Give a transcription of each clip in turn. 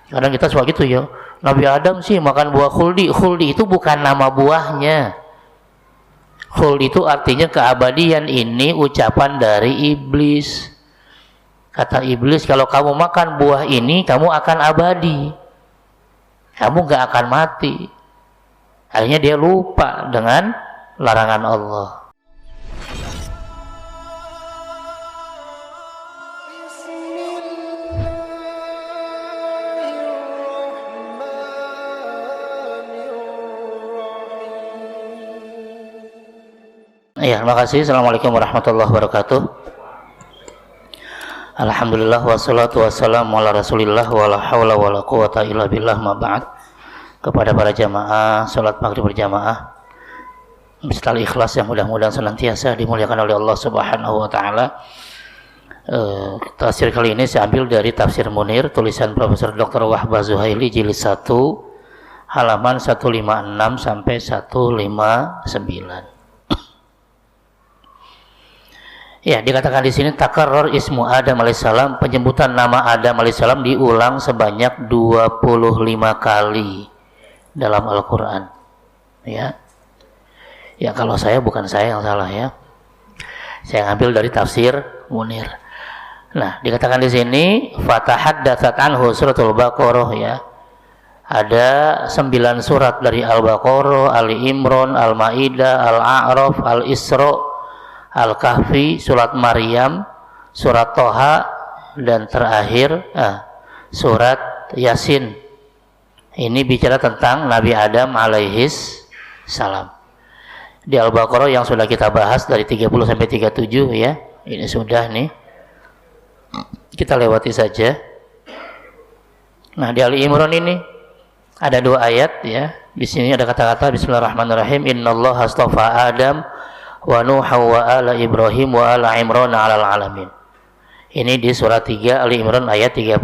Kadang kita suka gitu ya, Nabi Adam sih makan buah khuldi. Khuldi itu bukan nama buahnya. Khuldi itu artinya keabadian. Ini ucapan dari iblis. Kata iblis, kalau kamu makan buah ini, kamu akan abadi, kamu gak akan mati. Akhirnya dia lupa dengan larangan Allah. Ya, terima kasih. Assalamualaikum warahmatullahi wabarakatuh. Alhamdulillah wassalatu wassalamu ala rasulillah wa la hawla wa la quwata illa billah ma ba'd. Kepada para jamaah salat maghrib berjamaah beserta ikhlas yang mudah-mudahan senantiasa dimuliakan oleh Allah Subhanahu wa taala. Tafsir kali ini saya ambil dari Tafsir Munir tulisan Profesor Dr. Wahbah Zuhaili jilid 1 halaman 156 sampai 159. Ya, dikatakan di sini takarrar ismu Adam alaihissalam, penyebutan nama Adam alaihissalam diulang sebanyak 25 kali dalam Al-Qur'an. Ya. Ya, kalau saya bukan saya yang salah ya. Saya ambil dari Tafsir Munir. Nah, dikatakan di sini fatahaddatsat anhu suratul Baqarah ya. Ada 9 surat dari Al-Baqarah, Ali Imran, Al-Maidah, Al-A'raf, Al-Isra, Al-Kahfi, surat Maryam, surat Toha, dan terakhir surat Yasin. Ini bicara tentang Nabi Adam alaihis salam. Di Al-Baqarah yang sudah kita bahas dari 30 sampai 37 ya. Ini sudah nih. Kita lewati saja. Nah, di Ali Imran ini ada 2 ayat ya. Di sini ada kata-kata Bismillahirrahmanirrahim, innallaha astafa Adam wa Nuha wa ala Ibrahim wa ala Imran alal alamin. Ini di surat 3 Ali Imran ayat 33.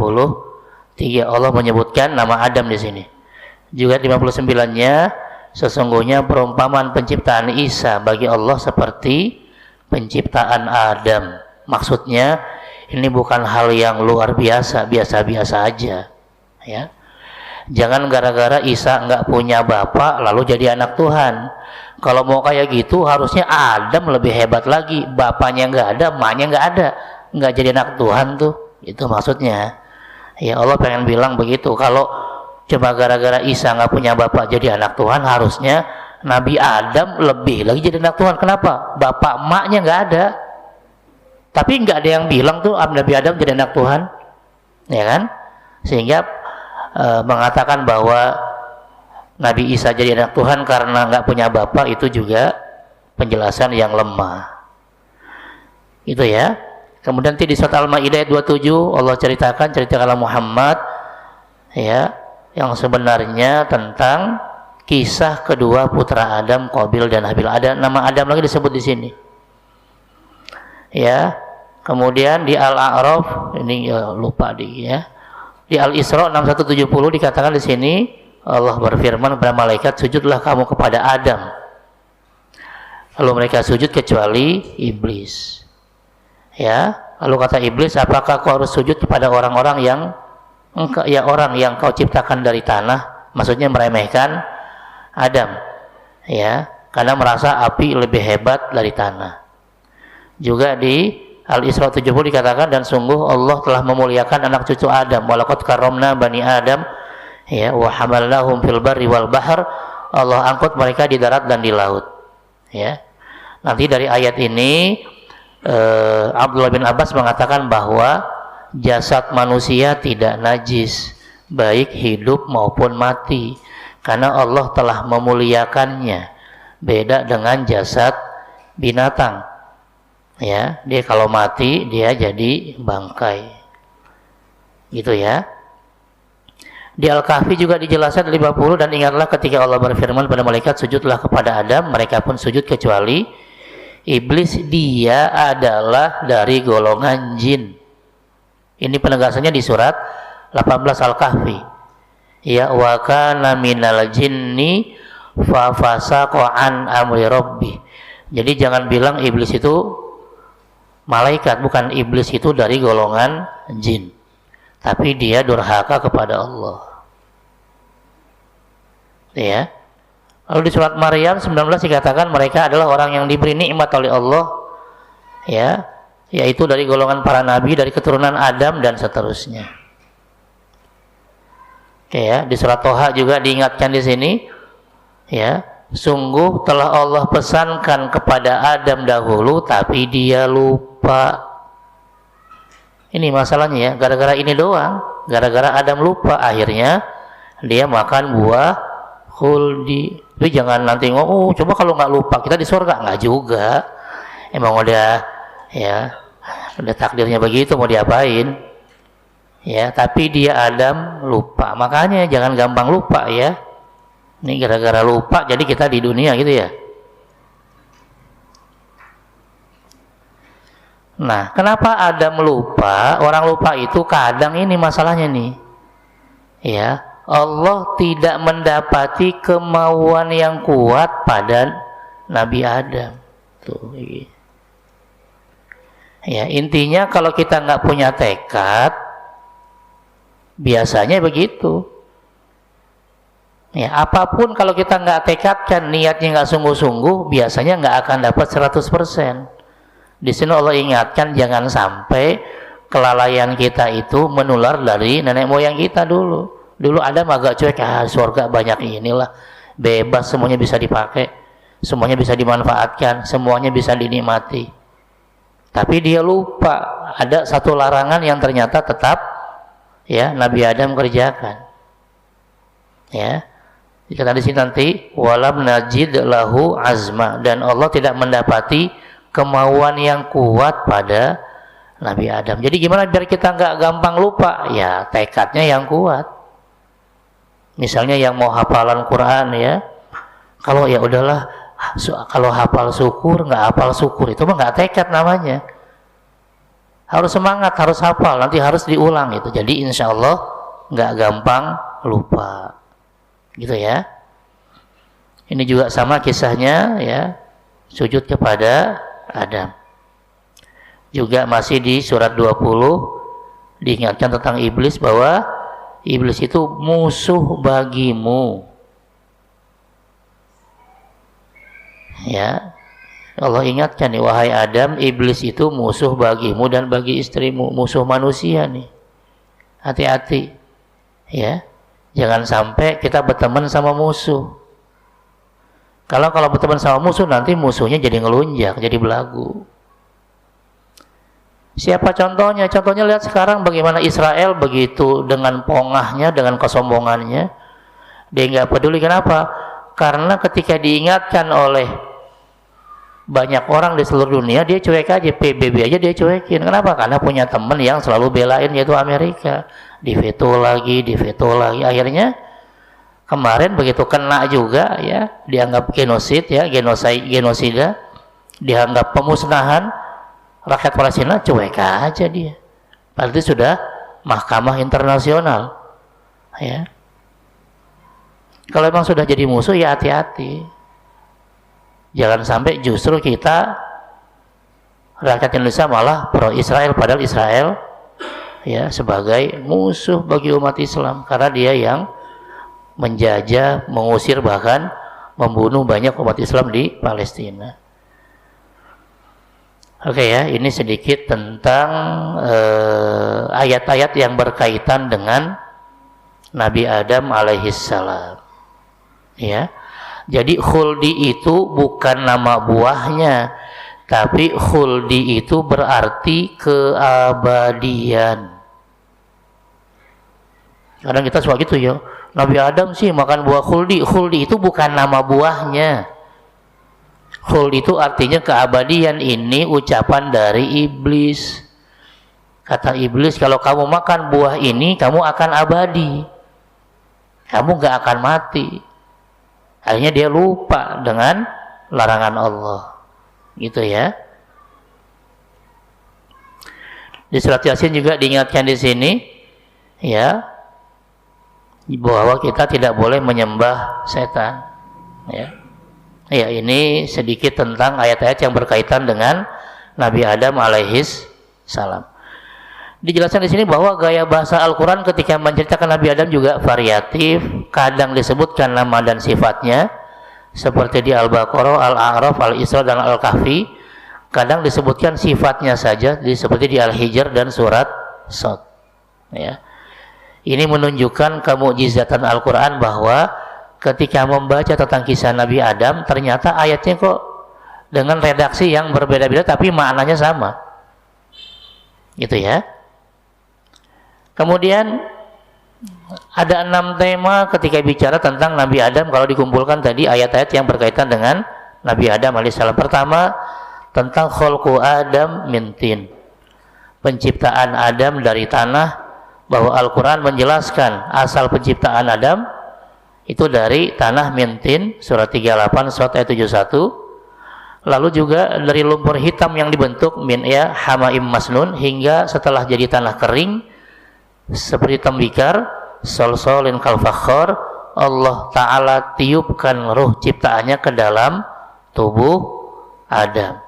Allah menyebutkan nama Adam di sini. Juga 59-nya sesungguhnya perumpamaan penciptaan Isa bagi Allah seperti penciptaan Adam. Maksudnya ini bukan hal yang luar biasa, biasa-biasa aja ya. Jangan gara-gara Isa enggak punya bapak lalu jadi anak Tuhan. Kalau mau kayak gitu harusnya Adam lebih hebat lagi, bapaknya nggak ada, emaknya nggak ada, nggak jadi anak Tuhan tuh. Itu maksudnya. Ya Allah pengen bilang begitu. Kalau cuma gara-gara Isa nggak punya bapak jadi anak Tuhan, harusnya Nabi Adam lebih lagi jadi anak Tuhan. Kenapa? Bapak emaknya nggak ada. Tapi nggak ada yang bilang tuh Nabi Adam jadi anak Tuhan, ya kan? Sehingga mengatakan bahwa Nabi Isa jadi anak Tuhan karena nggak punya bapak, itu juga penjelasan yang lemah. Itu ya. Kemudian di surat Al-Maidah ayat 27 Allah ceritakan Muhammad ya, yang sebenarnya tentang kisah kedua putra Adam, Qabil dan Habil. Ada nama Adam lagi disebut di sini. Ya. Kemudian di Al-A'raf ini lupa ya. Di Al-Isra 6170 dikatakan di sini Allah berfirman kepada malaikat, sujudlah kamu kepada Adam. Lalu mereka sujud kecuali iblis. Ya, lalu kata iblis, apakah kau harus sujud kepada orang-orang yang orang yang kau ciptakan dari tanah? Maksudnya meremehkan Adam. Ya, karena merasa api lebih hebat dari tanah. Juga di Al-Isra 70 dikatakan, dan sungguh Allah telah memuliakan anak cucu Adam. Walaqad karramna bani Adam. Ya, wa hamalnahum fil barri wal bahr. Allah angkut mereka di darat dan di laut. Ya. Nanti dari ayat ini Abdullah bin Abbas mengatakan bahwa jasad manusia tidak najis, baik hidup maupun mati, karena Allah telah memuliakannya. Beda dengan jasad binatang. Ya, dia kalau mati dia jadi bangkai. Gitu ya. Di Al-Kahfi juga dijelaskan 50, dan ingatlah ketika Allah berfirman pada malaikat, sujudlah kepada Adam, mereka pun sujud kecuali iblis, dia adalah dari golongan jin. Ini penegasannya di surat 18 Al-Kahfi. Ya, wa kana minal jinni fa fasaqa an amri rabbi. Jadi jangan bilang iblis itu malaikat, bukan, iblis itu dari golongan jin. tapi dia durhaka kepada Allah. Ya. Lalu di surat Maryam 19 dikatakan mereka adalah orang yang diberi nikmat oleh Allah, ya, yaitu dari golongan para nabi, dari keturunan Adam dan seterusnya. Oke ya, di surat Toha juga diingatkan di sini, ya, sungguh telah Allah pesankan kepada Adam dahulu, tapi dia lupa. Ini masalahnya ya, gara-gara ini doang, gara-gara Adam lupa, akhirnya dia makan buah khuldi. Tapi jangan nanti coba kalau nggak lupa kita di surga, nggak juga. Emang udah takdirnya begitu, mau diapain? Ya, tapi dia Adam lupa. Makanya jangan gampang lupa ya. Ini gara-gara lupa jadi kita di dunia gitu ya. Nah, kenapa Adam lupa? Orang lupa itu kadang ini masalahnya nih. Ya, Allah tidak mendapati kemauan yang kuat pada Nabi Adam. Tuh. Ya, intinya kalau kita nggak punya tekad, biasanya begitu. Ya, apapun kalau kita nggak tekadkan, niatnya nggak sungguh-sungguh, biasanya nggak akan dapat 100%. Di sini Allah ingatkan jangan sampai kelalaian kita itu menular dari nenek moyang kita dulu. Dulu Adam agak cuek, surga banyak inilah, bebas, semuanya bisa dipakai, semuanya bisa dimanfaatkan, semuanya bisa dinikmati. Tapi dia lupa ada satu larangan yang ternyata tetap ya Nabi Adam kerjakan. Ya, dikatakan di sini nanti walam najid lahu azma, dan Allah tidak mendapati kemauan yang kuat pada Nabi Adam. Jadi gimana biar kita nggak gampang lupa? Ya tekadnya yang kuat. Misalnya yang mau hafalan Quran ya, kalau ya udahlah, kalau hafal syukur, nggak hafal syukur, itu mah nggak tekad namanya. Harus semangat, harus hafal, nanti harus diulang gitu. Jadi insya Allah nggak gampang lupa, gitu ya. Ini juga sama kisahnya ya, sujud kepada Adam. Juga masih di surat 20 diingatkan tentang iblis bahwa iblis itu musuh bagimu. Ya, Allah ingatkan nih, wahai Adam, iblis itu musuh bagimu dan bagi istrimu, musuh manusia nih. Hati-hati, ya, jangan sampai kita berteman sama musuh. Kalau berteman sama musuh, nanti musuhnya jadi ngelunjak, jadi belagu. Siapa contohnya? Contohnya lihat sekarang bagaimana Israel begitu dengan pongahnya, dengan kesombongannya. Dia nggak peduli. Kenapa? Karena ketika diingatkan oleh banyak orang di seluruh dunia, dia cuek aja, PBB aja dia cuekin. Kenapa? Karena punya teman yang selalu belain, yaitu Amerika. Diveto lagi. Akhirnya kemarin begitu kena juga ya, dianggap genosid ya, genosida, dianggap pemusnahan rakyat Palestina, cuek aja dia. Padahal itu sudah mahkamah internasional. Ya. Kalau memang sudah jadi musuh ya hati-hati. Jangan sampai justru kita rakyat Indonesia malah pro Israel, padahal Israel ya sebagai musuh bagi umat Islam karena dia yang menjajah, mengusir, bahkan membunuh banyak umat Islam di Palestina. Oke ya, ini sedikit tentang ayat-ayat yang berkaitan dengan Nabi Adam alaihissalam. Ya, jadi khuldi itu bukan nama buahnya, tapi khuldi itu berarti keabadian. Kadang kita suka gitu ya, Nabi Adam sih makan buah khuldi. Khuldi itu bukan nama buahnya. Khuld itu artinya keabadian. Ini ucapan dari iblis. Kata iblis, kalau kamu makan buah ini, kamu akan abadi. Kamu gak akan mati. Akhirnya dia lupa dengan larangan Allah. Gitu ya. Di surat Yasin juga diingatkan di sini, ya, bahwa kita tidak boleh menyembah setan. Ya. Ya, ini sedikit tentang ayat-ayat yang berkaitan dengan Nabi Adam alaihis salam. dijelaskan di sini bahwa gaya bahasa Al-Quran ketika menceritakan Nabi Adam juga variatif. Kadang disebutkan nama dan sifatnya, seperti di Al-Baqarah, Al-A'raf, Al-Isra, dan Al-Kahfi. Kadang disebutkan sifatnya saja, seperti di Al-Hijr dan surat Shad. Ya. Ini menunjukkan kemukjizatan Al-Quran bahwa ketika membaca tentang kisah Nabi Adam, ternyata ayatnya kok dengan redaksi yang berbeda-beda tapi maknanya sama. Gitu ya. Kemudian ada 6 tema ketika bicara tentang Nabi Adam kalau dikumpulkan tadi ayat-ayat yang berkaitan dengan Nabi Adam alaihissalam. Pertama, tentang khalqu Adam min tin. Penciptaan Adam dari tanah, bahwa Al-Quran menjelaskan asal penciptaan Adam itu dari tanah min tin, surat 38 surat ayat 71. Lalu juga dari lumpur hitam yang dibentuk min ya hamaim masnun, hingga setelah jadi tanah kering seperti tembikar, solsolin kal fakhar, Allah Ta'ala tiupkan ruh ciptaannya ke dalam tubuh Adam.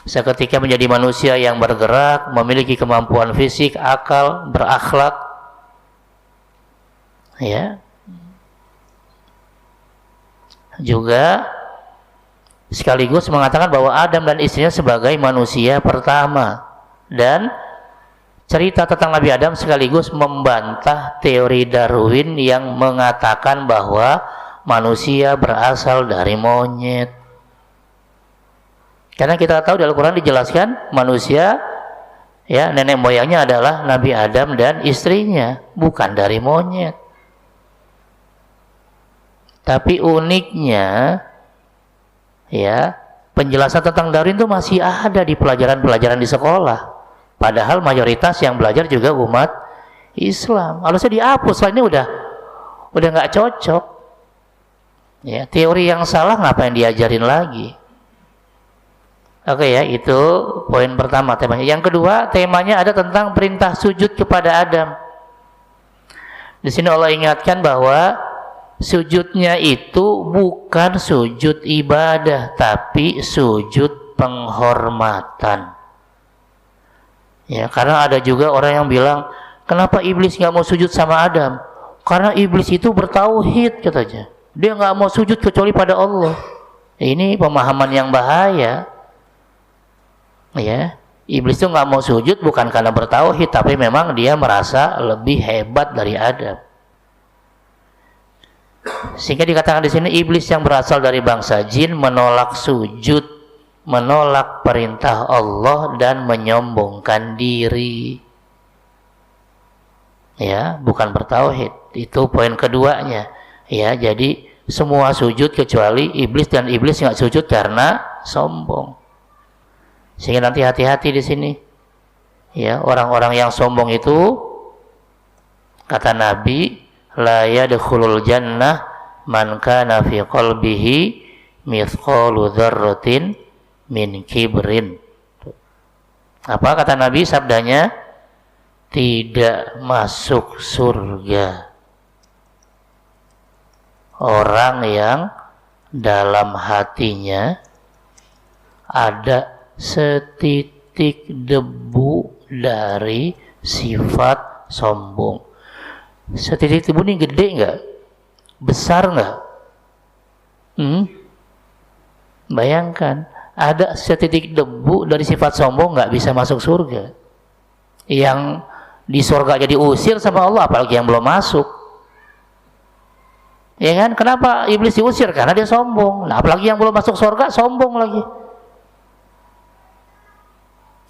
Seketika menjadi manusia yang bergerak, memiliki kemampuan fisik, akal, berakhlak. Ya. Juga sekaligus mengatakan bahwa Adam dan istrinya sebagai manusia pertama. Dan cerita tentang Nabi Adam sekaligus membantah teori Darwin yang mengatakan bahwa manusia berasal dari monyet. Karena kita tahu di Al-Quran dijelaskan manusia, ya, nenek moyangnya adalah Nabi Adam dan istrinya, bukan dari monyet. Tapi uniknya, ya, penjelasan tentang Darwin itu masih ada di pelajaran-pelajaran di sekolah. Padahal mayoritas yang belajar juga umat Islam. Harusnya dihapus, ini udah nggak cocok. Ya, teori yang salah ngapain diajarin lagi? Oke ya, itu poin pertama temanya. Yang kedua, temanya ada tentang perintah sujud kepada Adam. Di sini Allah ingatkan bahwa sujudnya itu bukan sujud ibadah, tapi sujud penghormatan. Ya, karena ada juga orang yang bilang, kenapa iblis nggak mau sujud sama Adam? Karena iblis itu bertauhid katanya. Dia nggak mau sujud kecuali pada Allah. Ini pemahaman yang bahaya. Ya, iblis itu nggak mau sujud bukan karena bertauhid, tapi memang dia merasa lebih hebat dari Adam. Sehingga dikatakan di sini iblis yang berasal dari bangsa jin menolak sujud, menolak perintah Allah dan menyombongkan diri. Ya, bukan bertauhid. Itu poin keduanya. Ya, jadi semua sujud kecuali iblis, dan iblis nggak sujud karena sombong. Sehingga nanti hati-hati di sini. Ya, orang-orang yang sombong itu kata Nabi, la yadkhulul jannah man kana fi qalbihi mithqalu dzarratin min kibrin. Apa kata Nabi sabdanya? Tidak masuk surga orang yang dalam hatinya ada setitik debu dari sifat sombong. Setitik debu ini gede nggak? Besar nggak? Bayangkan, ada setitik debu dari sifat sombong nggak bisa masuk surga. Yang di surga jadi usir sama Allah, apalagi yang belum masuk. Ya kan? Kenapa iblis diusir? Karena dia sombong. Nah, apalagi yang belum masuk surga sombong lagi.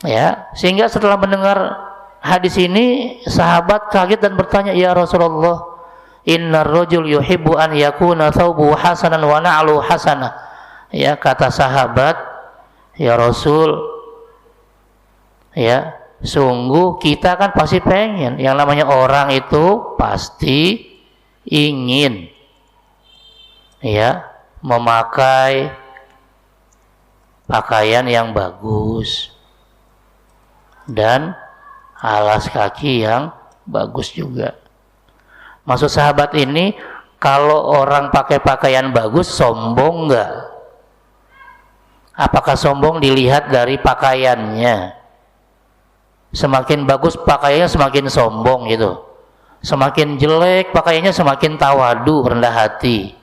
Ya, sehingga setelah mendengar hadis ini, sahabat kaget dan bertanya, ya Rasulullah, innar rajul yuhibbu an yakuna thawbuhu hasanan wa na'lu hasanah. Ya, kata sahabat, ya Rasul, ya, sungguh kita kan pasti pengen, yang namanya orang itu pasti ingin, ya, memakai pakaian yang bagus dan alas kaki yang bagus juga. Maksud sahabat ini, kalau orang pakai pakaian bagus sombong enggak? Apakah sombong dilihat dari pakaiannya? Semakin bagus pakaiannya semakin sombong gitu. Semakin jelek pakaiannya semakin tawadu, rendah hati.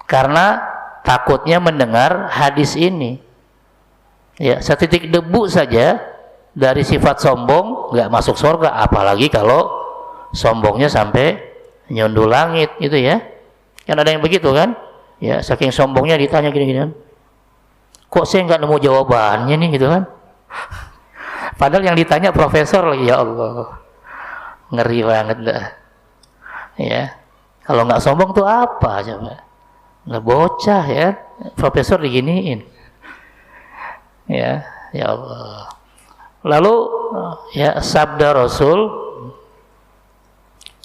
Karena takutnya mendengar hadis ini. Ya, setitik debu saja dari sifat sombong nggak masuk surga, apalagi kalau sombongnya sampai nyundul langit gitu ya. Kan ada yang begitu kan? Ya, saking sombongnya ditanya gini-gini. Kok saya nggak nemu jawabannya nih gitu kan? Padahal yang ditanya profesor lagi, ya Allah. Ngeri banget dah. Ya. Kalau nggak sombong tuh apa coba? Nggak bocah ya, profesor diginiin. Ya, ya Allah. Lalu ya sabda Rasul,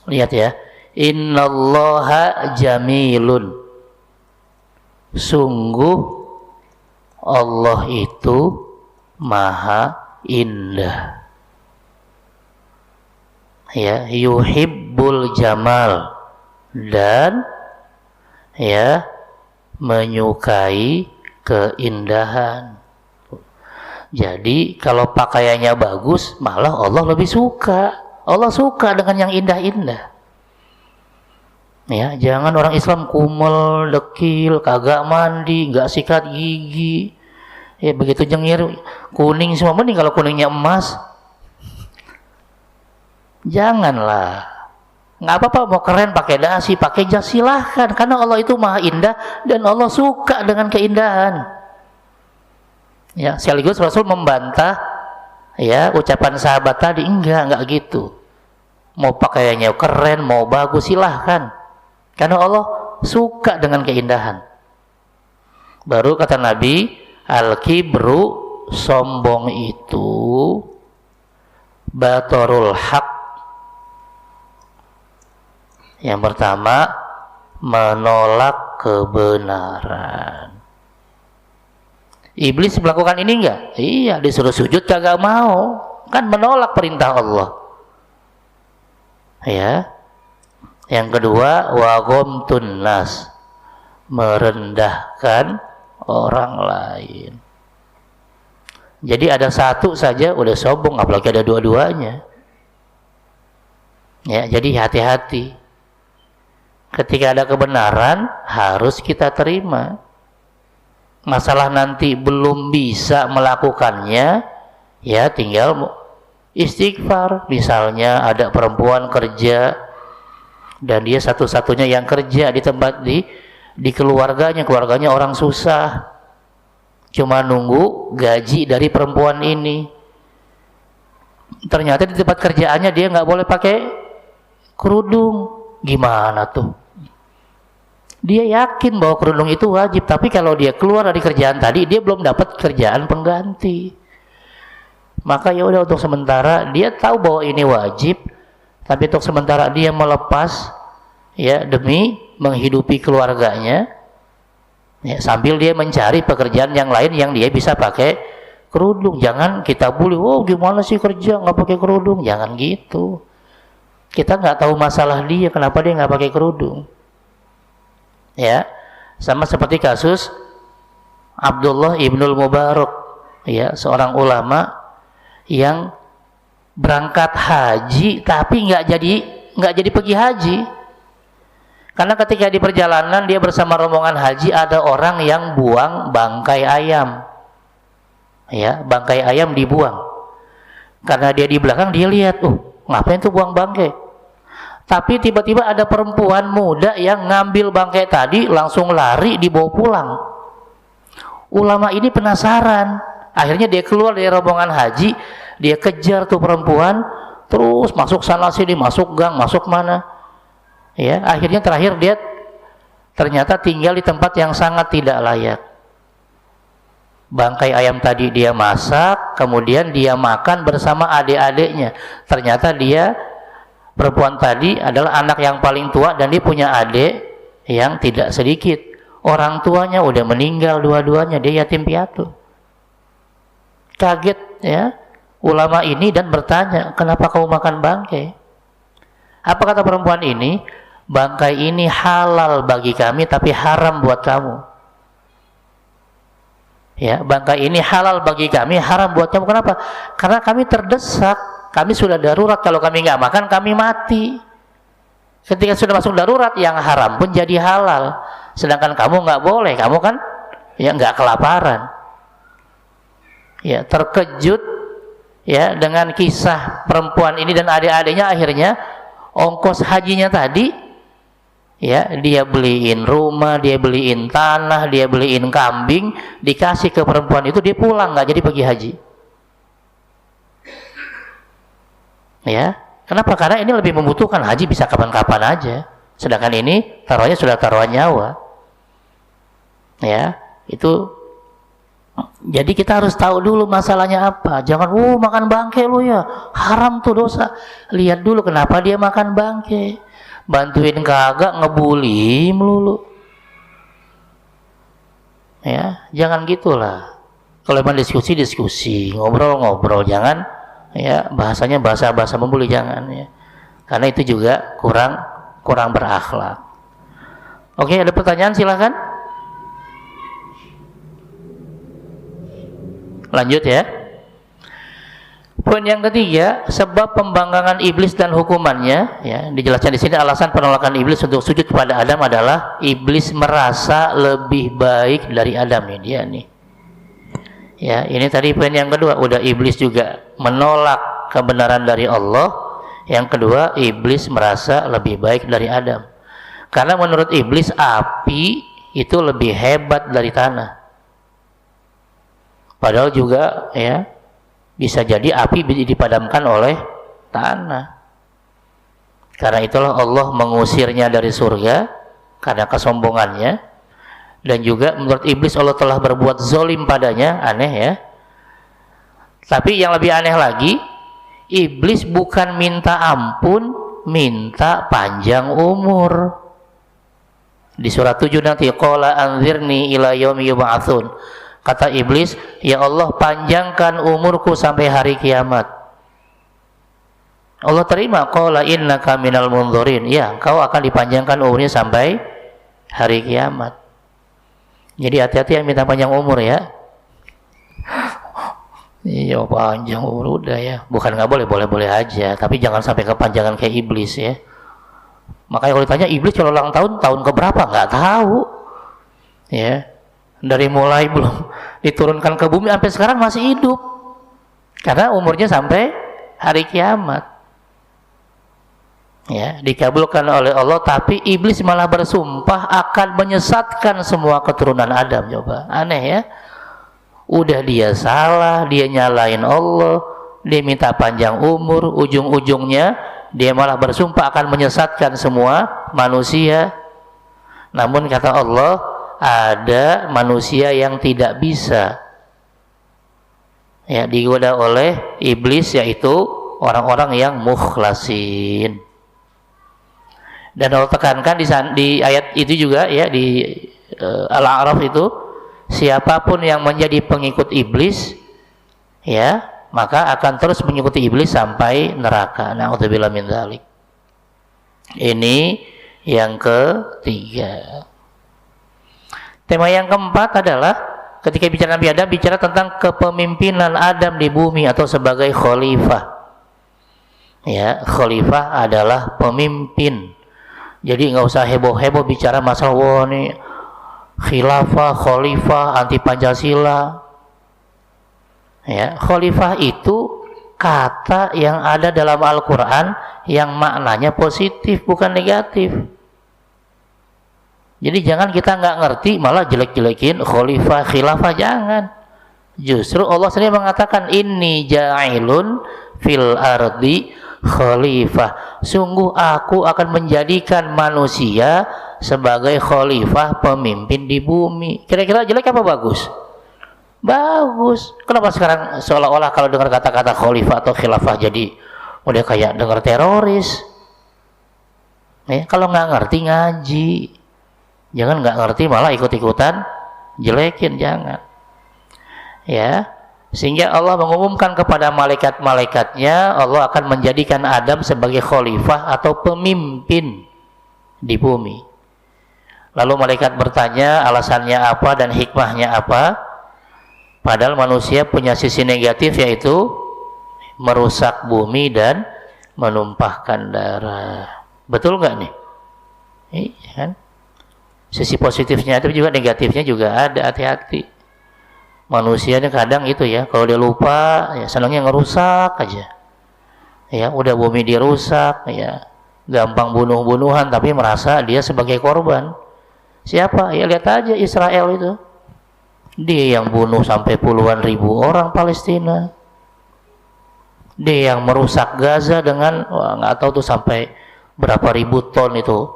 lihat ya, innallaha jamilun. Sungguh Allah itu maha indah. Ya, yuhibbul jamal, dan ya menyukai keindahan. Jadi kalau pakaiannya bagus, malah Allah lebih suka. Allah suka dengan yang indah-indah. Ya, jangan orang Islam kumel, dekil, kagak mandi, nggak sikat gigi. Ya, begitu jengir kuning semua, mending kalau kuningnya emas. Janganlah. Nggak apa-apa mau keren pakai dasi, pakai jas, silahkan, karena Allah itu maha indah dan Allah suka dengan keindahan. Ya, sekaligus Rasul membantah ya ucapan sahabat tadi, enggak gitu. Mau pakaiannya keren, mau bagus, silahkan, karena Allah suka dengan keindahan. Baru kata Nabi, al-kibru, sombong itu batorul haq. Yang pertama, menolak kebenaran. Iblis melakukan ini enggak? Iya, disuruh sujud kagak mau, kan menolak perintah Allah. Ya. Yang kedua, wa ghamtun nas, merendahkan orang lain. Jadi ada satu saja udah sombong, apalagi ada dua-duanya. Ya, jadi hati-hati. Ketika ada kebenaran harus kita terima. Masalah nanti belum bisa melakukannya, ya tinggal istighfar. Misalnya ada perempuan kerja dan dia satu-satunya yang kerja di tempat di keluarganya orang susah, cuma nunggu gaji dari perempuan ini. Ternyata di tempat kerjaannya dia nggak boleh pakai kerudung. Gimana tuh? Dia yakin bahwa kerudung itu wajib, tapi kalau dia keluar dari kerjaan tadi, dia belum dapat kerjaan pengganti. Maka ya udah, untuk sementara dia tahu bahwa ini wajib, tapi untuk sementara dia melepas ya demi menghidupi keluarganya. Ya, sambil dia mencari pekerjaan yang lain yang dia bisa pakai kerudung. Jangan kita bully, oh gimana sih kerja nggak pakai kerudung? Jangan gitu. Kita nggak tahu masalah dia, kenapa dia nggak pakai kerudung. Ya, sama seperti kasus Abdullah ibnul Mubarak, ya, seorang ulama yang berangkat haji tapi nggak jadi pergi haji, karena ketika di perjalanan dia bersama rombongan haji ada orang yang buang bangkai ayam, ya, bangkai ayam dibuang. Karena dia di belakang, dia lihat, ngapain tuh buang bangkai? Tapi tiba-tiba ada perempuan muda yang ngambil bangkai tadi, langsung lari dibawa pulang. Ulama ini penasaran, akhirnya dia keluar dari rombongan haji, dia kejar tuh perempuan, terus masuk sana sini, masuk gang, masuk mana, ya, akhirnya terakhir dia ternyata tinggal di tempat yang sangat tidak layak. Bangkai ayam tadi dia masak, kemudian dia makan bersama adik-adiknya. Ternyata perempuan tadi adalah anak yang paling tua dan dia punya adik yang tidak sedikit. Orang tuanya udah meninggal dua-duanya, dia yatim piatu. Kaget ya ulama ini dan bertanya, kenapa kamu makan bangkai? Apa kata perempuan ini? Bangkai ini halal bagi kami tapi haram buat kamu. Ya, bangkai ini halal bagi kami, haram buat kamu. Kenapa? Karena kami terdesak, kami sudah darurat. Kalau kami nggak makan, kami mati. Ketika sudah masuk darurat, yang haram pun jadi halal. Sedangkan kamu nggak boleh, kamu kan ya nggak kelaparan. Ya, terkejut ya dengan kisah perempuan ini dan adik-adiknya, akhirnya ongkos hajinya tadi, ya dia beliin rumah, dia beliin tanah, dia beliin kambing, dikasih ke perempuan itu, dia pulang nggak jadi pergi haji. Ya, kenapa? Karena ini lebih membutuhkan, haji bisa kapan-kapan aja. Sedangkan ini taruhannya sudah taruhan nyawa. Ya, itu. Jadi kita harus tahu dulu masalahnya apa. Jangan, makan bangke lu ya, haram tuh, dosa. Lihat dulu kenapa dia makan bangke. Bantuin kagak, ngebully melulu. Ya, jangan gitulah. Kalau memang diskusi, ngobrol-ngobrol, jangan ya bahasanya bahasa membuli, jangan ya. Karena itu juga kurang berakhlak. Oke, ada pertanyaan silakan. Lanjut ya. Poin yang ketiga, sebab pembangkangan iblis dan hukumannya, ya, dijelaskan di sini. Alasan penolakan iblis untuk sujud kepada Adam adalah iblis merasa lebih baik dari Adam nih, dia nih. Ya, ini tadi poin yang kedua, udah iblis juga menolak kebenaran dari Allah. Yang kedua, iblis merasa lebih baik dari Adam. Karena menurut iblis api itu lebih hebat dari tanah. Padahal juga ya bisa jadi api dipadamkan oleh tanah. Karena itulah Allah mengusirnya dari surga karena kesombongannya. Dan juga menurut iblis Allah telah berbuat zalim padanya. Aneh ya. Tapi yang lebih aneh lagi, iblis bukan minta ampun, minta panjang umur. Di surat 7 nanti, qala anzirni ila yaumi yub'atsun. Kata iblis, ya Allah, panjangkan umurku sampai hari kiamat. Allah terima, qala innaka minal mundzirin. Ya, kau akan dipanjangkan umurnya sampai hari kiamat. Jadi hati-hati yang minta panjang umur ya. Iya, panjang umur udah ya. Bukan nggak boleh, boleh aja. Tapi jangan sampai kepanjangan kayak iblis ya. Makanya kalau ditanya iblis kalau ulang tahun keberapa, nggak tahu. Ya. Dari mulai belum diturunkan ke bumi sampai sekarang masih hidup. Karena umurnya sampai hari kiamat. Ya, dikabulkan oleh Allah, tapi iblis malah bersumpah akan menyesatkan semua keturunan Adam. Coba, aneh ya. Udah dia salah, dia nyalain Allah, dia minta panjang umur, ujung-ujungnya dia malah bersumpah akan menyesatkan semua manusia. Namun kata Allah, ada manusia yang tidak bisa ya digoda oleh iblis, yaitu orang-orang yang mukhlasin. Dan Allah tekankan di ayat itu juga ya, di Al-A'raf itu, siapapun yang menjadi pengikut iblis ya, maka akan terus mengikuti iblis sampai neraka. Na'udzubillah min dzalik. Ini yang ketiga. Tema yang keempat adalah ketika bicara Nabi Adam, bicara tentang kepemimpinan Adam di bumi atau sebagai khalifah. Ya, khalifah adalah pemimpin. Jadi nggak usah heboh-heboh bicara masalah nih khilafah, khalifah, anti Pancasila. Ya, khalifah itu kata yang ada dalam Al-Quran yang maknanya positif, bukan negatif. Jadi jangan kita nggak ngerti malah jelek-jelekin khalifah, khilafah, jangan. Justru Allah sendiri mengatakan, inni ja'ilun fil ardi khalifah. Sungguh aku akan menjadikan manusia sebagai khalifah, pemimpin di bumi. Kira-kira jelek apa bagus? Bagus. Kenapa sekarang seolah-olah kalau dengar kata-kata khalifah atau khilafah jadi udah kayak dengar teroris? Ya, kalau nggak ngerti ngaji. Jangan nggak ngerti malah ikut-ikutan jelekin, jangan. Ya, sehingga Allah mengumumkan kepada malaikat-malaikatnya, Allah akan menjadikan Adam sebagai khalifah atau pemimpin di bumi. Lalu malaikat bertanya alasannya apa dan hikmahnya apa. Padahal manusia punya sisi negatif, yaitu merusak bumi dan menumpahkan darah. Betul nggak nih? Iya kan? Sisi positifnya itu juga, negatifnya juga ada. Hati-hati. Manusia ini kadang itu ya, kalau dia lupa, ya senangnya ngerusak aja. Ya, udah bumi dirusak, ya gampang bunuh-bunuhan, tapi merasa dia sebagai korban. Siapa? Ya lihat aja Israel itu. Dia yang bunuh sampai puluhan ribu orang Palestina. Dia yang merusak Gaza dengan, nggak tahu tuh sampai berapa ribu ton itu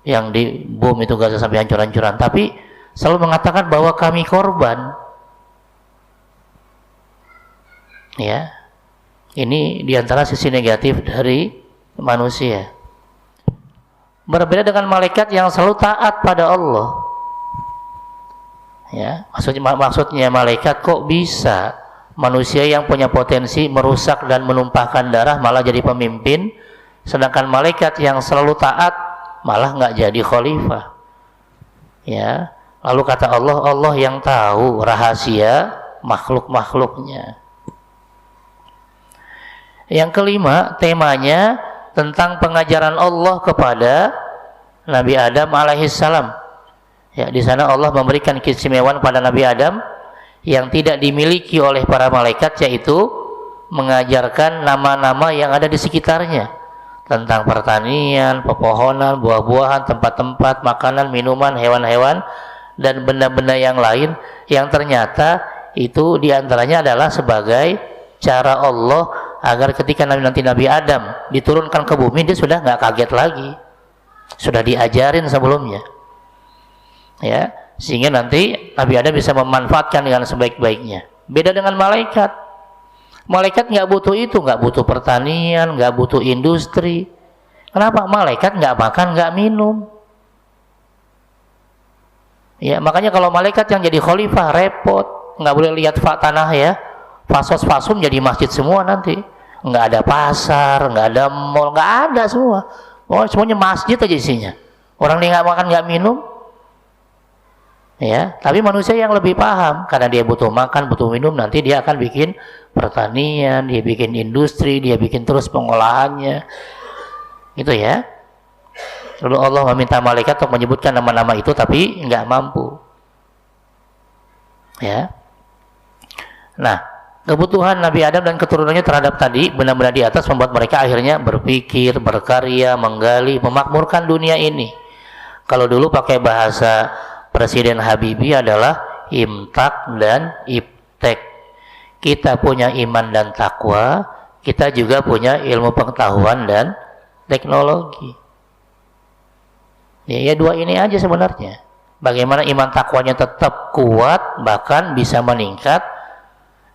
yang di bom itu Gaza sampai hancur-hancuran. Tapi selalu mengatakan bahwa kami korban. Ya, ini diantara sisi negatif dari manusia. Berbeda dengan malaikat yang selalu taat pada Allah. Ya, maksudnya malaikat kok bisa manusia yang punya potensi merusak dan menumpahkan darah malah jadi pemimpin, sedangkan malaikat yang selalu taat malah nggak jadi khalifah. Ya, lalu kata Allah, Allah yang tahu rahasia makhluk-makhluknya. Yang kelima, temanya tentang pengajaran Allah kepada Nabi Adam alaihissalam. Ya, di sana Allah memberikan keistimewaan pada Nabi Adam yang tidak dimiliki oleh para malaikat, yaitu mengajarkan nama-nama yang ada di sekitarnya tentang pertanian, pepohonan, buah-buahan, tempat-tempat, makanan, minuman, hewan-hewan, dan benda-benda yang lain yang ternyata itu diantaranya adalah sebagai cara Allah agar ketika nanti Nabi Adam diturunkan ke bumi, dia sudah nggak kaget lagi, sudah diajarin sebelumnya, ya, sehingga nanti Nabi Adam bisa memanfaatkan dengan sebaik-baiknya. Beda dengan malaikat. Malaikat nggak butuh itu, nggak butuh pertanian, nggak butuh industri. Kenapa? Malaikat nggak makan, nggak minum. Ya, makanya kalau malaikat yang jadi khalifah repot, nggak boleh lihat tanah ya, fasos-fasum jadi masjid semua nanti. Nggak ada pasar, nggak ada mall, nggak ada semua. Oh, semuanya masjid aja isinya. Orang dia nggak makan, nggak minum. Ya, tapi manusia yang lebih paham, karena dia butuh makan, butuh minum, nanti dia akan bikin pertanian, dia bikin industri, dia bikin terus pengolahannya. Gitu ya. Lalu Allah meminta malaikat untuk menyebutkan nama-nama itu, tapi nggak mampu. Ya. Nah, kebutuhan Nabi Adam dan keturunannya terhadap tadi benda-benda di atas membuat mereka akhirnya berpikir, berkarya, menggali, memakmurkan dunia ini. Kalau dulu pakai bahasa Presiden Habibie adalah imtak dan iptek. Kita punya iman dan takwa, kita juga punya ilmu pengetahuan dan teknologi. Ya dua ini aja sebenarnya. Bagaimana iman takwanya tetap kuat, bahkan bisa meningkat.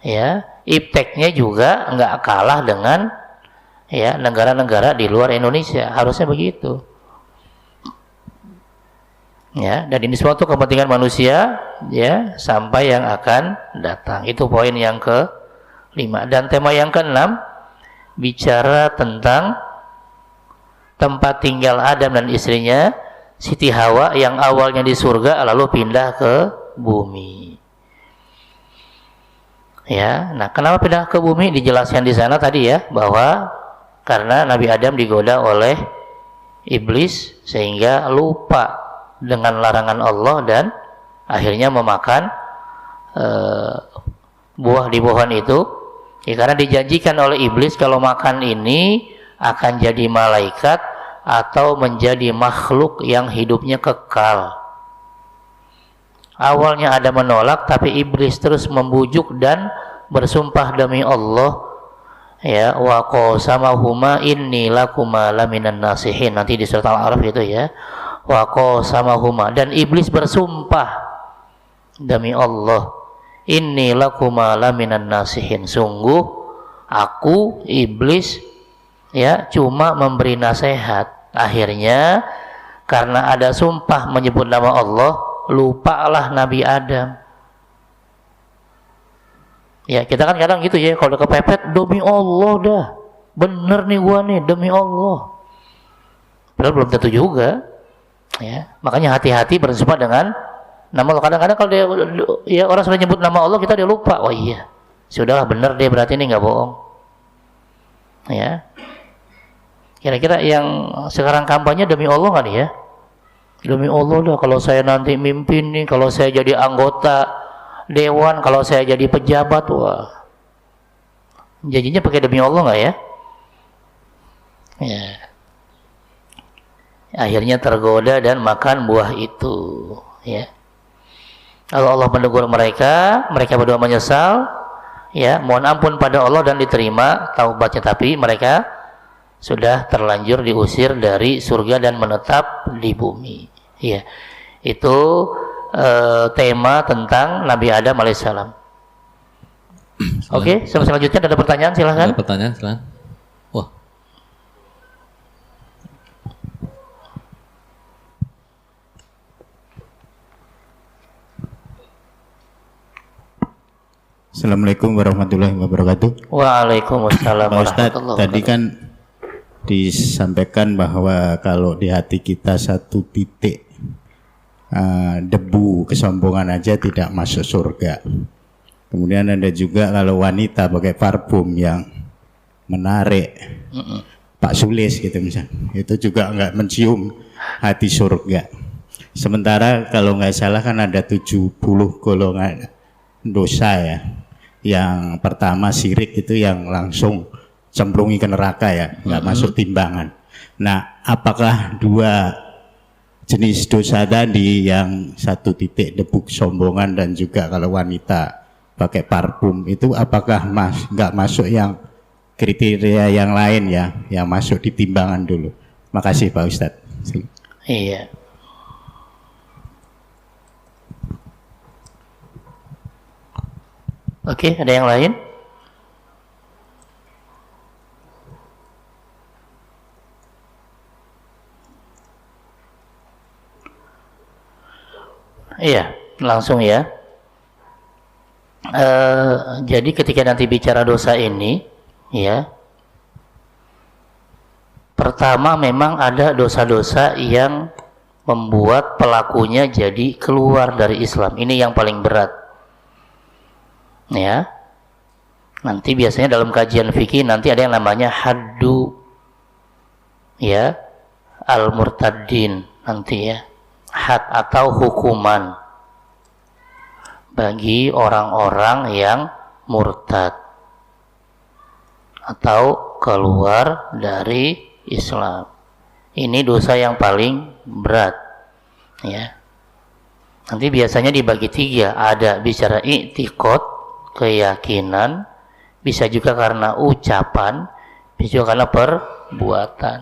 Ya, ipteknya juga nggak kalah dengan ya negara-negara di luar Indonesia, harusnya begitu. Ya, dan ini suatu kepentingan manusia ya sampai yang akan datang. Itu poin yang ke-5. Dan tema yang ke-6 bicara tentang tempat tinggal Adam dan istrinya Siti Hawa yang awalnya di surga lalu pindah ke bumi. Ya, nah kenapa pindah ke bumi? Dijelaskan di sana tadi ya, bahwa karena Nabi Adam digoda oleh iblis sehingga lupa dengan larangan Allah dan akhirnya memakan buah di pohon itu. Ya, karena dijanjikan oleh iblis kalau makan ini akan jadi malaikat atau menjadi makhluk yang hidupnya kekal. Awalnya ada menolak, tapi iblis terus membujuk dan bersumpah demi Allah, ya, wa qasamahuma inni lakuma laminan nasihin. Nanti di surat Al-A'raf itu ya, wa qasamahuma, dan iblis bersumpah demi Allah, inni lakuma laminan nasihin, sungguh aku iblis ya cuma memberi nasihat. Akhirnya karena ada sumpah menyebut nama Allah, lupalah Nabi Adam. Ya, kita kan kadang gitu ya, kalau udah kepepet, demi Allah dah, bener nih gua nih, demi Allah. Padahal belum tentu juga. Ya, makanya hati-hati bersumpah dengan nama Allah. Kadang-kadang kalau dia ya orang sudah nyebut nama Allah kita dia lupa. Oh iya, sudahlah benar dia berarti ini nggak bohong. Ya, kira-kira yang sekarang kampanye demi Allah nggak nih ya? Demi Allah dah kalau saya nanti mimpin nih, kalau saya jadi anggota dewan, kalau saya jadi pejabat, wah. Janjinya pakai demi Allah nggak ya? Ya. Akhirnya tergoda dan makan buah itu, ya. Kalau Allah menegur mereka, mereka berdua menyesal, ya, mohon ampun pada Allah dan diterima taubatnya, tapi mereka sudah terlanjur diusir dari surga dan menetap di bumi. Ya, itu tema tentang Nabi Adam alaihissalam. Oke, selanjutnya ada pertanyaan, silahkan. Ada pertanyaan, silahkan. Wah. Assalamualaikum warahmatullahi wabarakatuh. Waalaikumsalam Pak Ustadz, warahmatullahi tadi wabarakatuh. kan disampaikan bahwa kalau di hati kita satu titik debu kesombongan aja tidak masuk surga. Kemudian ada juga kalau wanita pakai parfum yang menarik, Pak Sulis gitu misalnya, itu juga nggak mencium hati surga. Sementara kalau nggak salah kan ada 70 golongan dosa ya. Yang pertama syirik itu yang langsung cemplungi ke neraka ya, nggak masuk timbangan. Nah, apakah dua jenis dosa tadi yang satu titik debu kesombongan dan juga kalau wanita pakai parfum itu apakah nggak masuk yang kriteria yang lain ya, yang masuk di timbangan dulu? Makasih Pak Ustadz. Iya. Oke, ada yang lain? Iya, langsung ya. Jadi ketika nanti bicara dosa ini, ya, pertama memang ada dosa-dosa yang membuat pelakunya jadi keluar dari Islam. Ini yang paling berat. Ya, nanti biasanya dalam kajian fikih nanti ada yang namanya haddu, ya, al-murtaddin nanti ya, had atau hukuman bagi orang-orang yang murtad atau keluar dari Islam. Ini dosa yang paling berat, ya. Nanti biasanya dibagi tiga, ada bicara i'tiqad, keyakinan, bisa juga karena ucapan, bisa juga karena perbuatan.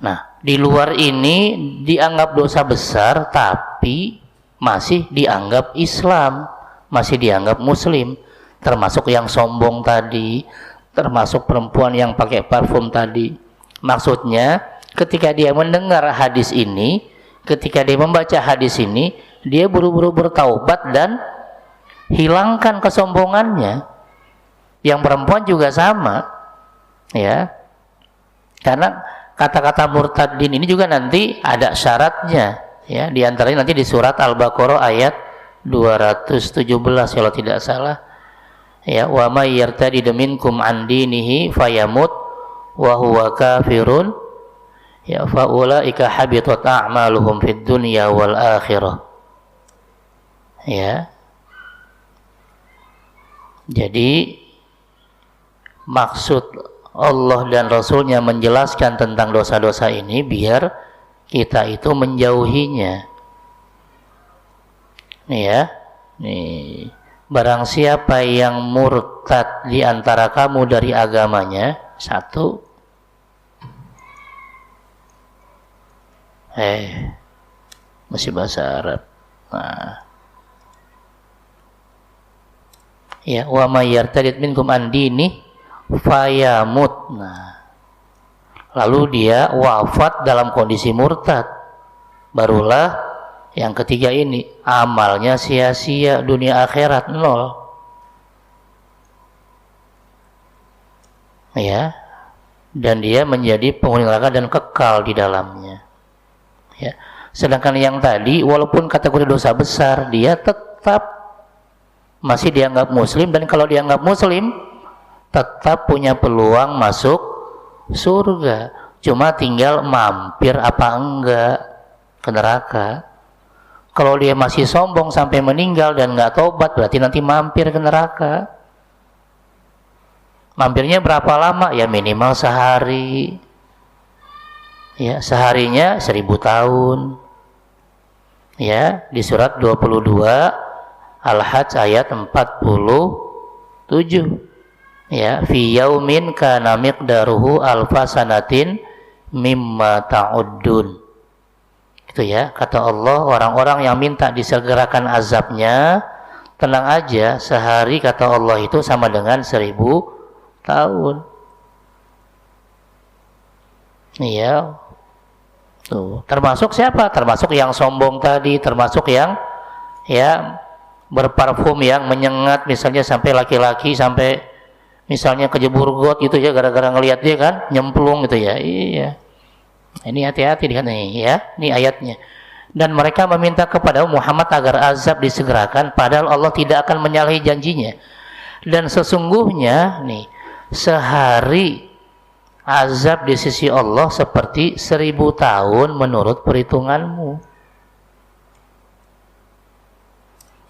Nah, di luar ini dianggap dosa besar, tapi masih dianggap Islam, masih dianggap Muslim, termasuk yang sombong tadi, termasuk perempuan yang pakai parfum tadi. Maksudnya, ketika dia mendengar hadis ini, ketika dia membaca hadis ini, dia buru-buru bertaubat dan hilangkan kesombongannya. Yang perempuan juga sama, ya, karena kata-kata murtadin ini juga nanti ada syaratnya, ya, di antaranya nanti di surat Al-Baqarah ayat 217 kalau tidak salah, ya, wa may yartadid minkum an dinihi fayamut wa huwa kafirun, ya, fa ulaika habitat a'maluhum fid dunya wal akhirah. Ya, jadi maksud Allah dan Rasulnya menjelaskan tentang dosa-dosa ini biar kita itu menjauhinya. Nih ya, nih, barang siapa yang murtad di antara kamu dari agamanya, satu, masih bahasa Arab. Nah, ya, wa may yartadid minkum an dini fayamut. Nah, lalu dia wafat dalam kondisi murtad, barulah yang ketiga ini amalnya sia-sia, dunia akhirat nol, ya, dan dia menjadi penghuni neraka dan kekal di dalamnya, ya. Sedangkan yang tadi walaupun kategori dosa besar, dia tetap masih dianggap muslim, dan kalau dianggap muslim tetap punya peluang masuk surga. Cuma tinggal mampir apa enggak ke neraka. Kalau dia masih sombong sampai meninggal dan enggak tobat, berarti nanti mampir ke neraka. Mampirnya berapa lama? Ya minimal sehari. Ya, seharinya 1000 tahun. Ya, di surat 22 Al-Hajj ayat 47. Ya, fi yaumin kana miqdaruhu alfa sanatin mimma ta'uddun. Itu ya, kata Allah, orang-orang yang minta disegerakan azabnya, tenang aja, sehari kata Allah itu sama dengan 1000 tahun. Iya. Tuh, termasuk siapa? Termasuk yang sombong tadi, termasuk yang ya berparfum yang menyengat, misalnya sampai laki-laki sampai misalnya kejebur got gitu ya, gara-gara ngelihat dia kan nyemplung gitu ya. Iya. Ini hati-hati kan nih ya, ini ayatnya. Dan mereka meminta kepada Muhammad agar azab disegerakan, padahal Allah tidak akan menyalahi janjinya. Dan sesungguhnya nih, sehari azab di sisi Allah seperti 1000 tahun menurut perhitunganmu.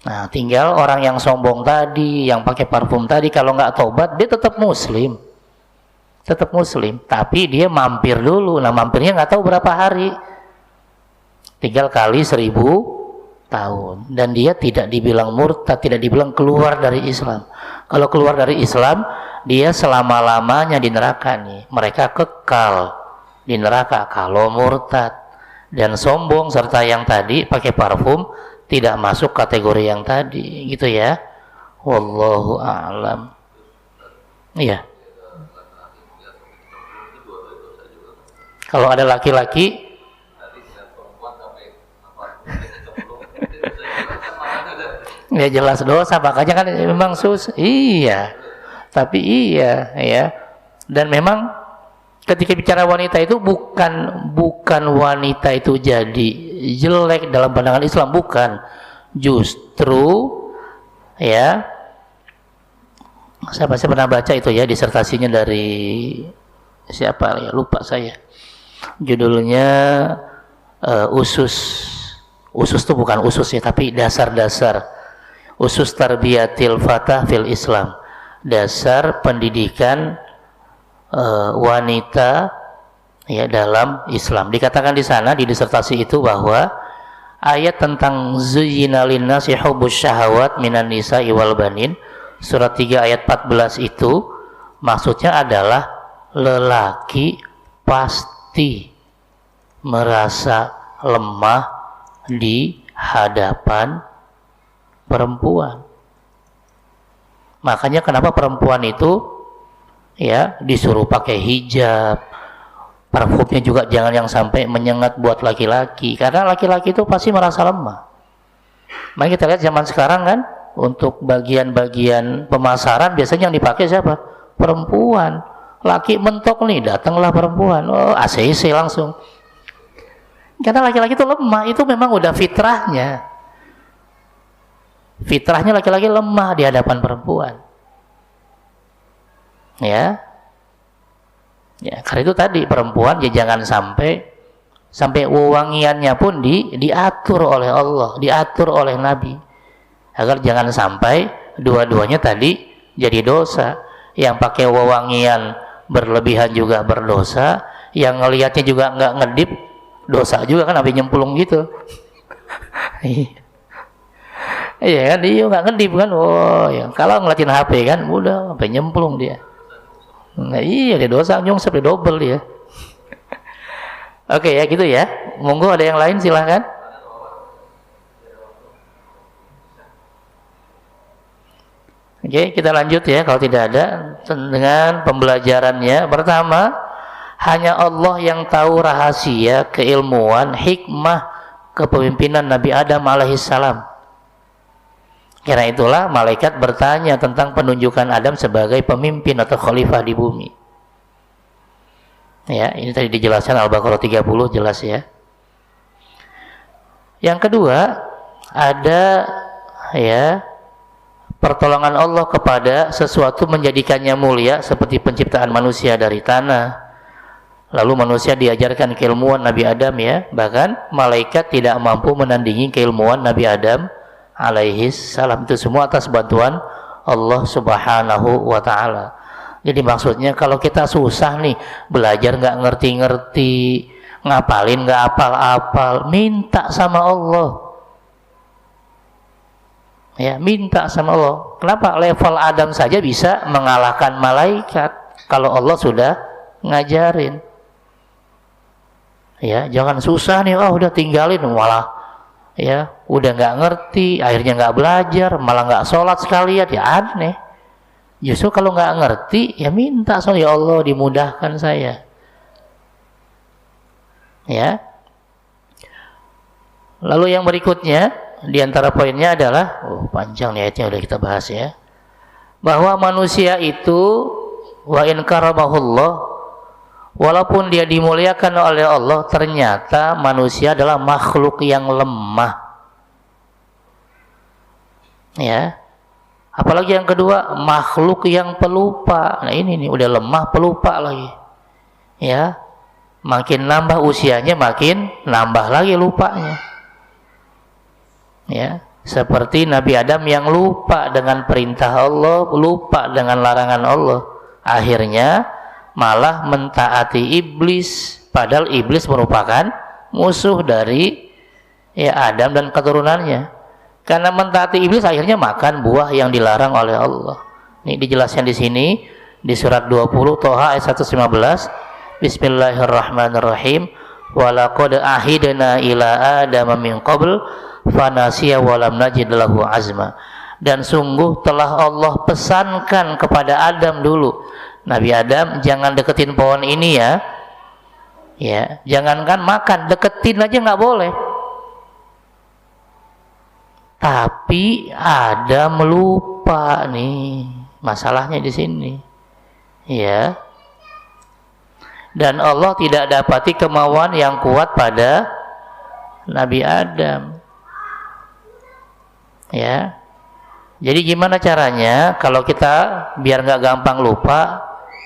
Nah, tinggal orang yang sombong tadi, yang pakai parfum tadi, kalau nggak tobat, dia tetap muslim. Tetap muslim, tapi dia mampir dulu. Nah, mampirnya nggak tahu berapa hari. Tinggal kali 1000 tahun. Dan dia tidak dibilang murtad, tidak dibilang keluar dari Islam. Kalau keluar dari Islam, dia selama-lamanya di neraka nih. Mereka kekal di neraka kalau murtad. Dan sombong serta yang tadi pakai parfum tidak masuk kategori yang tadi, gitu ya. Wallahu a'lam. Iya. Kalau ada laki-laki ya jelas dosa, makanya kan memang susah. Iya. Tapi iya, ya. Dan memang ketika bicara wanita itu bukan wanita itu jadi jelek dalam pandangan Islam, bukan. Justru ya, saya pernah baca itu ya, disertasinya dari siapa ya, lupa saya. Judulnya usus itu bukan usus ya, tapi dasar-dasar usus tarbiyatil fatah fil Islam, dasar pendidikan wanita ya dalam Islam. Dikatakan di sana di disertasi itu bahwa ayat tentang zuyyina linnasi hubbus syahawat minan nisa'i wal banin, surat 3 ayat 14 itu maksudnya adalah lelaki pasti merasa lemah di hadapan perempuan. Makanya kenapa perempuan itu ya disuruh pakai hijab, parfumnya juga jangan yang sampai menyengat buat laki-laki, karena laki-laki itu pasti merasa lemah. Mari kita lihat zaman sekarang kan, untuk bagian-bagian pemasaran biasanya yang dipakai siapa? Perempuan. Laki mentok nih, datanglah perempuan, oh ACC langsung. Karena laki-laki itu lemah, itu memang udah fitrahnya. Fitrahnya laki-laki lemah di hadapan perempuan. Ya, karena itu tadi perempuan ya jangan sampai wewangiannya pun diatur oleh Allah, diatur oleh Nabi, agar jangan sampai dua-duanya tadi jadi dosa. Yang pakai wewangian berlebihan juga berdosa, yang ngelihatnya juga nggak ngedip dosa juga kan, habis nyemplung gitu. Iya kan, dia nggak ngedip kan, oh ya kalau ngeliatin HP kan udah sampai nyemplung dia. Nah, iya dia dosa nyungsep dia double dia. Oke ya gitu ya. Monggo ada yang lain silahkan. Oke, kita lanjut ya kalau tidak ada dengan pembelajarannya. Pertama, hanya Allah yang tahu rahasia, keilmuan, hikmah kepemimpinan Nabi Adam alaihissalam. Karena itulah malaikat bertanya tentang penunjukan Adam sebagai pemimpin atau khalifah di bumi. Ya, ini tadi dijelaskan Al-Baqarah 30 jelas ya. Yang kedua, ada ya pertolongan Allah kepada sesuatu menjadikannya mulia seperti penciptaan manusia dari tanah. Lalu manusia diajarkan keilmuan Nabi Adam ya, bahkan malaikat tidak mampu menandingi keilmuan Nabi Adam alaihi salam. Itu semua atas bantuan Allah Subhanahu wa taala. Jadi maksudnya kalau kita susah nih, belajar nggak ngerti-ngerti, ngapalin nggak apal-apal, minta sama Allah. Ya, minta sama Allah. Kenapa? Level Adam saja bisa mengalahkan malaikat kalau Allah sudah ngajarin. Ya, jangan susah nih, udah tinggalin, malah ya udah nggak ngerti, akhirnya nggak belajar, malah nggak sholat sekalian, ya aneh. Justru kalau nggak ngerti, ya minta sama ya Allah dimudahkan saya. Ya. Lalu yang berikutnya di antara poinnya adalah, panjang nih ayatnya udah kita bahas ya, bahwa manusia itu wa in karamahullah, walaupun dia dimuliakan oleh Allah, ternyata manusia adalah makhluk yang lemah. Ya. Apalagi yang kedua, makhluk yang pelupa. Nah ini nih udah lemah, pelupa lagi. Ya. Makin nambah usianya, makin nambah lagi lupanya. Ya, seperti Nabi Adam yang lupa dengan perintah Allah, lupa dengan larangan Allah. Akhirnya malah mentaati iblis, padahal iblis merupakan musuh dari ya Adam dan keturunannya. Karena mentaati iblis akhirnya makan buah yang dilarang oleh Allah. Ini dijelaskan di sini di surat 20 Toha ayat 115. Bismillahirrahmanirrahim. Walaqad ahidna ila Adama min qabl fanasiya walam najid lahu azma. Dan sungguh telah Allah pesankan kepada Adam dulu, Nabi Adam, jangan deketin pohon ini ya. Ya, jangankan makan, deketin aja nggak boleh. Tapi Adam lupa nih, masalahnya di sini. Ya. Dan Allah tidak dapati kemauan yang kuat pada Nabi Adam. Ya. Jadi gimana caranya kalau kita biar nggak gampang lupa,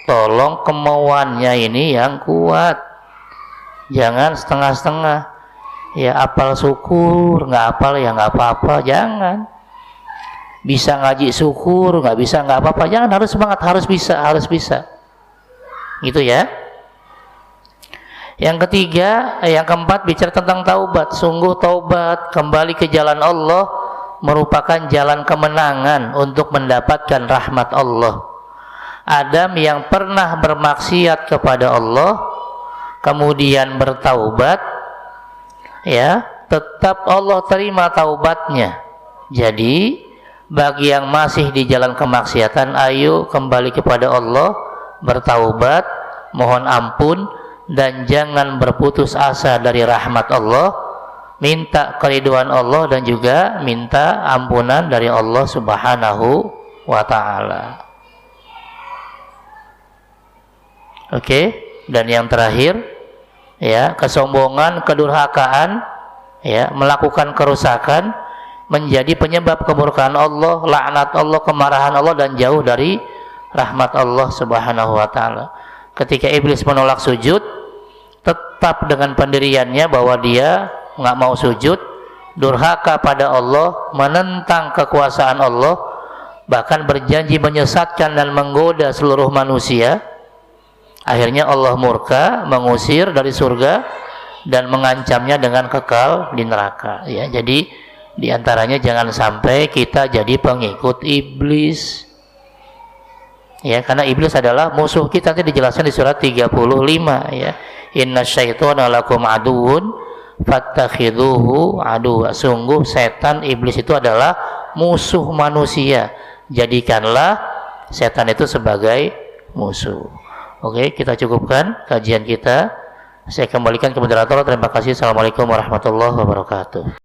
tolong kemauannya ini yang kuat. Jangan setengah-setengah. Ya apal syukur, nggak apal ya nggak apa-apa, jangan. Bisa ngaji syukur, nggak bisa nggak apa-apa, jangan. Harus semangat, harus bisa. Gitu ya. Yang ketiga, yang keempat bicara tentang taubat. Sungguh taubat, kembali ke jalan Allah merupakan jalan kemenangan untuk mendapatkan rahmat Allah. Adam yang pernah bermaksiat kepada Allah kemudian bertaubat, ya, tetap Allah terima taubatnya. Jadi bagi yang masih di jalan kemaksiatan, ayo kembali kepada Allah, bertaubat, mohon ampun, dan jangan berputus asa dari rahmat Allah. Minta keridhaan Allah dan juga minta ampunan dari Allah Subhanahu wa ta'ala. Oke, dan yang terakhir, ya, kesombongan, kedurhakaan, ya, melakukan kerusakan menjadi penyebab kemurkaan Allah, laknat Allah, kemarahan Allah, dan jauh dari rahmat Allah Subhanahu wa ta'ala. Ketika iblis menolak sujud, tetap dengan pendiriannya bahwa dia nggak mau sujud, durhaka pada Allah, menentang kekuasaan Allah, bahkan berjanji menyesatkan dan menggoda seluruh manusia. Akhirnya Allah murka, mengusir dari surga dan mengancamnya dengan kekal di neraka. Ya, jadi diantaranya jangan sampai kita jadi pengikut iblis. Ya, karena iblis adalah musuh kita. Nanti dijelaskan di surat 35 ya. Inna syaitana lakum aduun fattakhidhuhu aduwa. Sungguh setan, iblis itu adalah musuh manusia. Jadikanlah setan itu sebagai musuh. Oke, kita cukupkan kajian kita. Saya kembalikan kepada moderator. Terima kasih. Assalamualaikum warahmatullahi wabarakatuh.